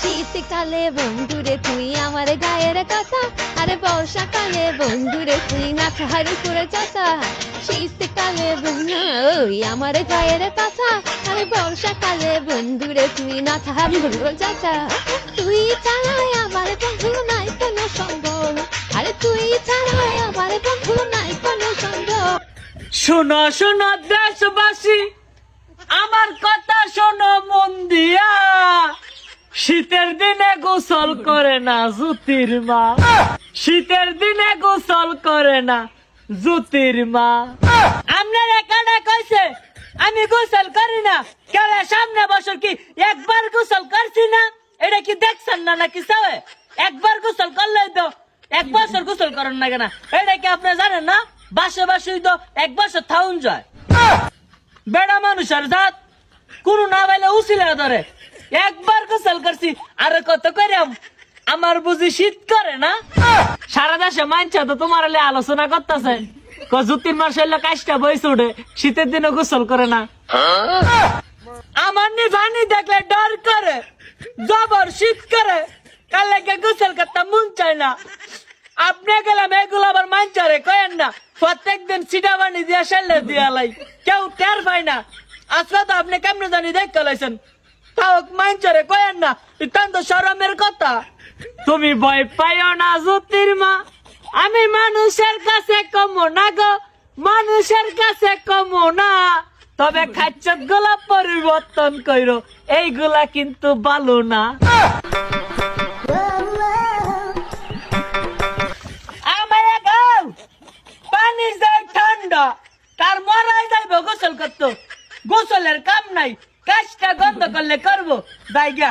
শীতকালে বন্ধুরে তুই আমার গায়ের কথা, আরে বর্ষাকালে বন্ধুরে তুই না হাড়ি করে চাচা। শীতকালে ওই আমার গায়ের কথা, আরে বর্ষাকালে বন্ধুরে তুই না হাড়ি করে চাচা। তুই ছাড়াই আমার বন্ধু নাই কোনো সম্ভব, আরে তুই ছাড়াই আমার বন্ধু নাই কোনো সম্ভব। শোনো শোনো দেশবাসী, আমার কথা শোনো মন দিয়া। শীতের দিনে গোসল করে না জ্যোতির মা, শীতের দিনে গোসল করে না জ্যোতির মা। আপনার এখানে কইছে আমি গোসল করি না, কেন সামনে বছর কি একবার গোসল করছি না? এটা কি দেখছেন না নাকি সবে? একবার গোসল করলে তো এক বছর গোসল করেন না কেন? এটা কি আপনি জানেন না? বাসে বাসুই তো এক বছর থাউন যায়। বেড়া মানুষের জাত কোন না পাইলে উচিলে ধরে। একবার গোসল করছি আর কত করিয়াম, আমার বুঝি শীত করে না? সারা দেশে মানছে তো তোমার আলোচনা করতেছে, জ্যোতির মাস হইলে কাজটা বইছে উঠে, শীতের দিনে গোসল করে না। আমার নিভানি দেখলে ডর করে, জবর শীত করে, কালে গোসল করতে মন চায় না। আপনি গেলাম এগুলো আবার মানচারে কয়েন না, প্রত্যেকদিন সিটা বানি দিয়া সেলে দিয়া লাই, কেউ টের পায় না। আজকে তো আপনি কেমনে জানি দেখতে লাইছেন, তাও মানচারে কয়েন না, ইতান তো শরমের কথা। তুমি ভয় পাইও না জ্যোতির মা, আমি মানুষের কাছে কমো না গো, মানুষের কাছে কমো না। তবে খাদ্য গুলা পরিবর্তন কইরো, এইগুলা কিন্তু ভালো না। পানি যায় ঠান্ডা, তার মরাই যাইব গোসল করতো, গোসলের কাম নাই, কাজটা বন্ধ করলে করবো। যাই গা।